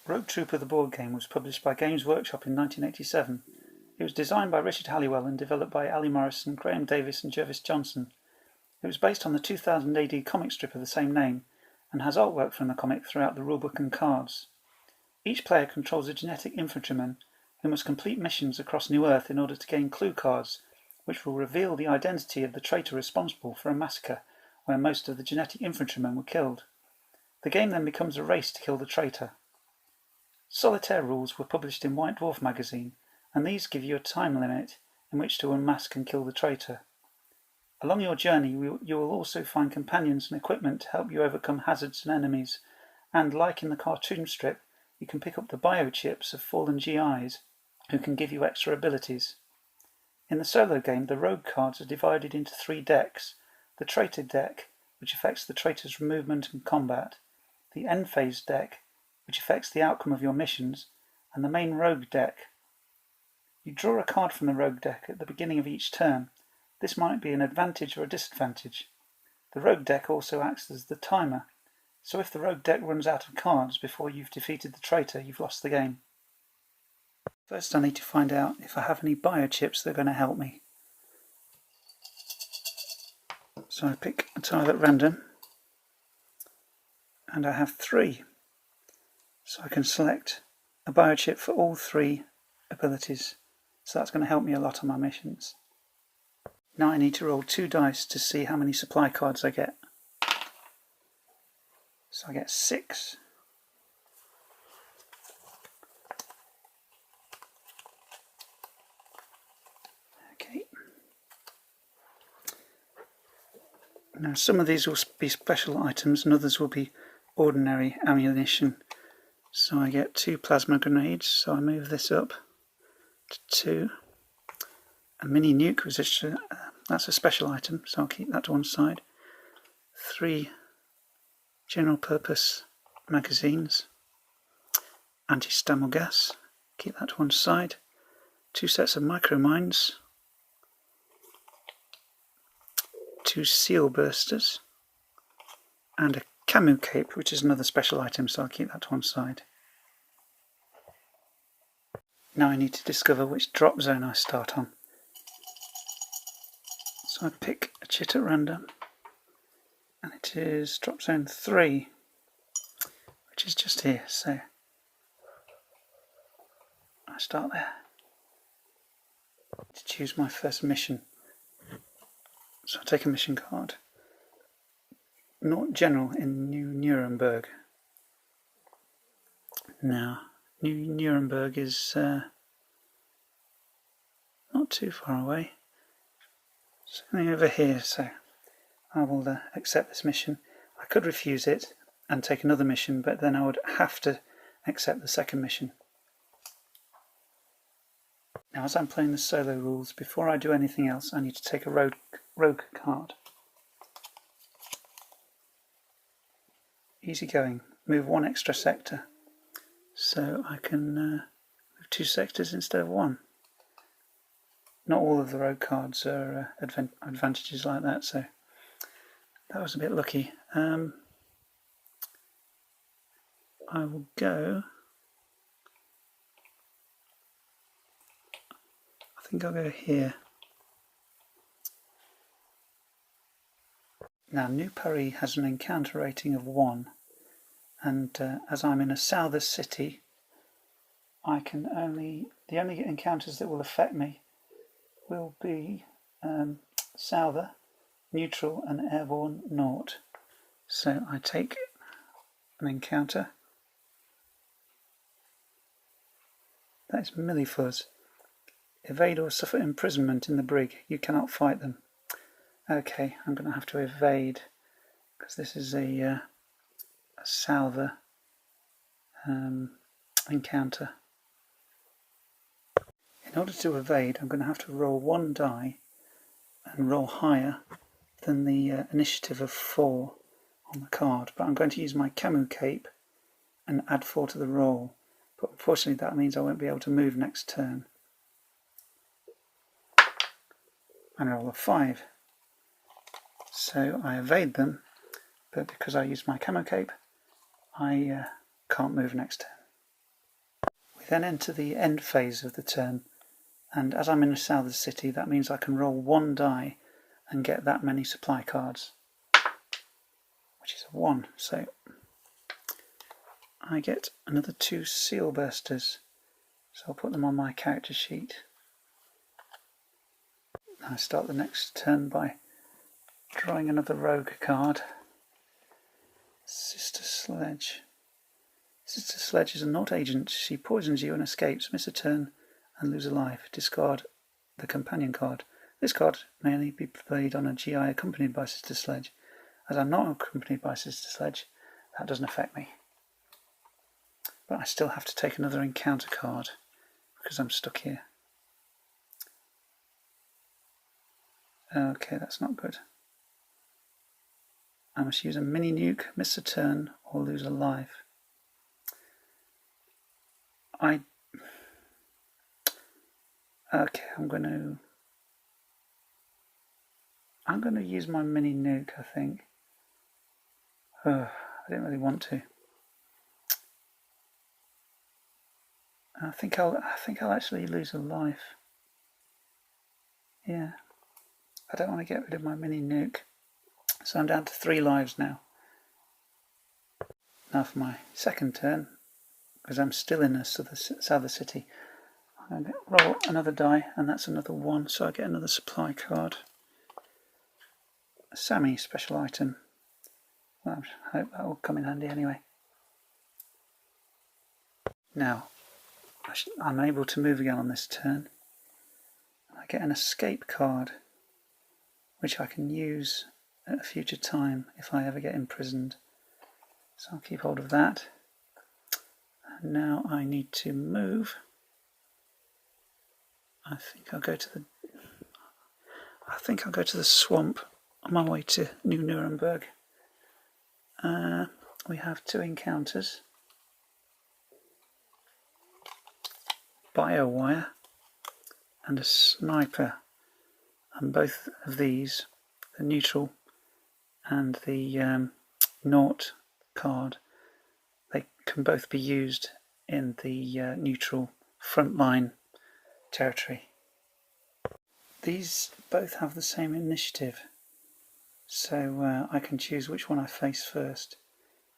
Rogue Trooper the board game was published by Games Workshop in 1987. It was designed by Richard Halliwell and developed by Ali Morrison, Graham Davis and Jervis Johnson. It was based on the 2000 AD comic strip of the same name and has artwork from the comic throughout the rulebook and cards. Each player controls a genetic infantryman who must complete missions across New Earth in order to gain clue cards, which will reveal the identity of the traitor responsible for a massacre where most of the genetic infantrymen were killed. The game then becomes a race to kill the traitor. Solitaire rules were published in White Dwarf magazine, and these give you a time limit in which to unmask and kill the traitor. Along your journey, you will also find companions and equipment to help you overcome hazards and enemies, and like in the cartoon strip, you can pick up the biochips of fallen GIs, who can give you extra abilities. In the solo game, the rogue cards are divided into 3 decks: the traitor deck, which affects the traitor's movement and combat, the end phase deck, which affects the outcome of your missions, and the main rogue deck. You draw a card from the rogue deck at the beginning of each turn. This might be an advantage or a disadvantage. The rogue deck also acts as the timer, so if the rogue deck runs out of cards before you've defeated the traitor, you've lost the game. First I need to find out if I have any biochips that are going to help me. So I pick a tile at random, and I have 3. So I can select a biochip for all 3 abilities. So that's going to help me a lot on my missions. Now I need to roll 2 dice to see how many supply cards I get. So I get 6. Okay. Now some of these will be special items and others will be ordinary ammunition. So I get 2 plasma grenades, so I move this up to 2. A mini nuke resistor, that's a special item, so I'll keep that to one side. 3 general purpose magazines. Anti-stammel gas, keep that to one side. 2 sets of micro mines. 2 seal bursters. And a Camu cape, which is another special item, so I'll keep that to one side. Now I need to discover which drop zone I start on. So I pick a chit at random, and it is drop zone 3, which is just here, so I start there. To choose my first mission. So I take a mission card. Not General in New Nuremberg. Now, New Nuremberg is not too far away. Something over here, so I will accept this mission. I could refuse it and take another mission, but then I would have to accept the second mission. Now, as I'm playing the solo rules, before I do anything else, I need to take a rogue card. Easy going. Move 1 extra sector, so I can move 2 sectors instead of 1. Not all of the rogue cards are advantages like that, so that was a bit lucky. I will go. I think I'll go here. Now, New Paris has an encounter rating of 1, and as I'm in a Souther city, I can the only encounters that will affect me will be Souther, Neutral, and Airborne Naught. So I take an encounter. That is Millifuzz. Evade or suffer imprisonment in the brig. You cannot fight them. Okay, I'm going to have to evade because this is a Souther encounter. In order to evade, I'm going to have to roll 1 die and roll higher than the initiative of 4 on the card. But I'm going to use my Camu cape and add 4 to the roll. But unfortunately that means I won't be able to move next turn. And I roll a 5. So I evade them, but because I use my Camo Cape, I can't move next turn. then enter the end phase of the turn, and as I'm in the south of the city, that means I can roll one die and get that many supply cards, which is a 1. So I get another 2 seal bursters, so I'll put them on my character sheet. I start the next turn by drawing another rogue card. Sister Sledge. Sister Sledge is a not agent. She poisons you and escapes. Miss a turn and lose a life. Discard the companion card. This card may only be played on a GI accompanied by Sister Sledge. As I'm not accompanied by Sister Sledge, that doesn't affect me. But I still have to take another encounter card because I'm stuck here. Okay, that's not good. I must use a mini nuke, miss a turn, or lose a life. Okay, I'm going to use my mini nuke, I think. I didn't really want to. I think I'll actually lose a life. Yeah. I don't want to get rid of my mini nuke. So I'm down to 3 lives now. Now for my second turn, because I'm still in the south of the city, I'm going to roll another die, and that's another 1, so I get another supply card. A Sammy special item. Well, I hope that will come in handy anyway. Now, I'm able to move again on this turn. I get an escape card, which I can use at a future time if I ever get imprisoned. So I'll keep hold of that. And now I need to move. I think I'll go to the swamp on my way to New Nuremberg. We have 2 encounters. Biowire and a sniper. And both of these, the neutral and the naught card, they can both be used in the neutral frontline territory. These both have the same initiative, so I can choose which one I face first.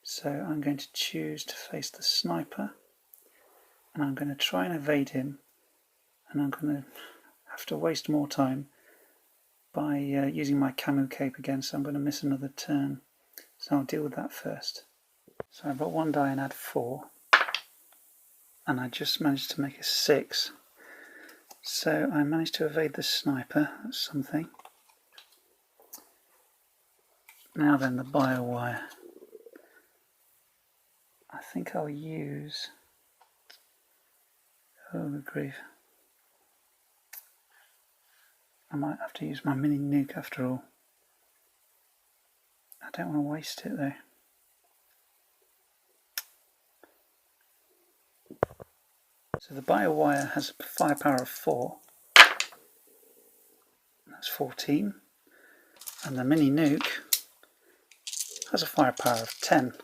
So I'm going to choose to face the sniper, and I'm going to try and evade him, and I'm going to have to waste more time by using my camo cape again, so I'm going to miss another turn. So I'll deal with that first. So I roll 1 die and add 4, and I just managed to make a 6. So I managed to evade the sniper. That's something. Now then, the biowire. I think I'll use... Oh, good grief. I might have to use my mini nuke after all. I don't want to waste it though. So the biowire has a firepower of 4. That's 14. And the mini nuke has a firepower of 10.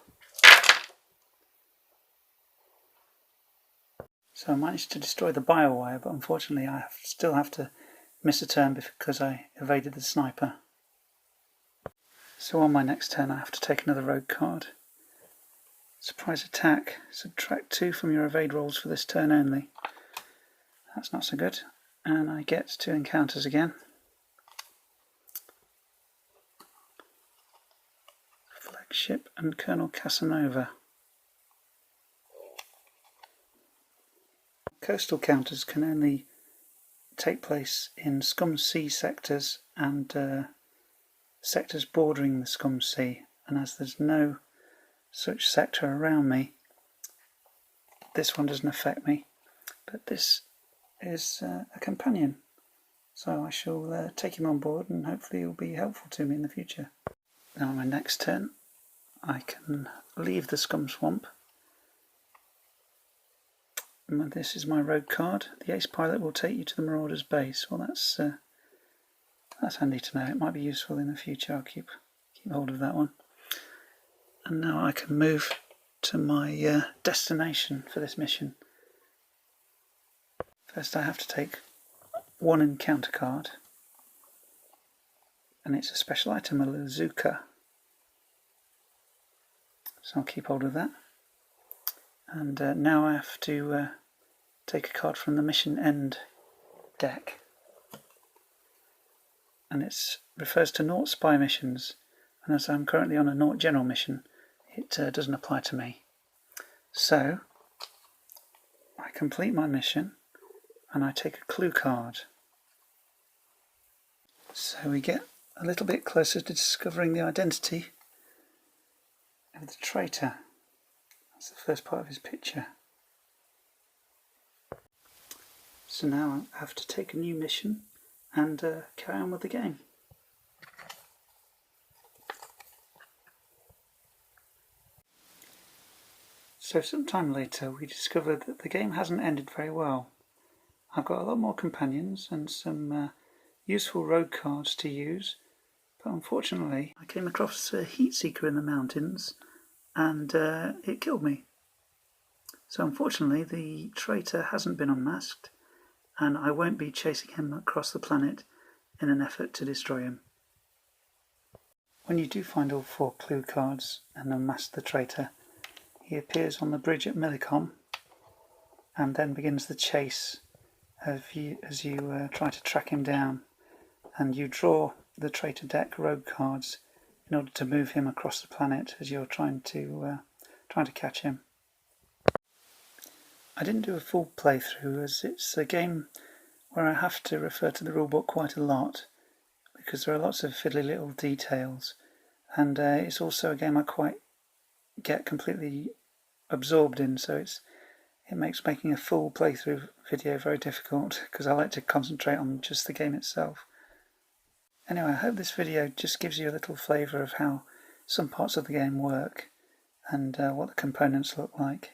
So I managed to destroy the biowire, but unfortunately I still have to miss a turn because I evaded the sniper. So on my next turn I have to take another rogue card. Surprise attack. Subtract 2 from your evade rolls for this turn only. That's not so good. And I get 2 encounters again. Flagship and Colonel Casanova. Coastal counters can only take place in Scum Sea sectors and sectors bordering the Scum Sea, and as there's no such sector around me, this one doesn't affect me, but this is a companion, so I shall take him on board and hopefully he'll be helpful to me in the future. Now on my next turn I can leave the Scum Swamp. And this is my rogue card. The ace pilot will take you to the Marauder's base. Well, that's handy to know. It might be useful in the future. I'll keep hold of that one. And now I can move to my destination for this mission. First I have to take one encounter card, and it's a special item, a Lazuka. So I'll keep hold of that. And now I have to take a card from the Mission End deck. And it refers to Naught Spy missions, and as I'm currently on a Naught General mission, it doesn't apply to me. So I complete my mission and I take a clue card. So we get a little bit closer to discovering the identity of the traitor. That's the first part of his picture. So now I have to take a new mission and carry on with the game. So sometime later we discovered that the game hasn't ended very well. I've got a lot more companions and some useful road cards to use, but unfortunately I came across a heat seeker in the mountains and it killed me. So unfortunately the traitor hasn't been unmasked, and I won't be chasing him across the planet in an effort to destroy him. When you do find all 4 clue cards and unmask the traitor, he appears on the bridge at Millicom and then begins the chase as you try to track him down, and you draw the traitor deck rogue cards in order to move him across the planet as you're trying to catch him. I didn't do a full playthrough as it's a game where I have to refer to the rulebook quite a lot because there are lots of fiddly little details, and it's also a game I quite get completely absorbed in, so it makes making a full playthrough video very difficult because I like to concentrate on just the game itself. Anyway, I hope this video just gives you a little flavour of how some parts of the game work and what the components look like.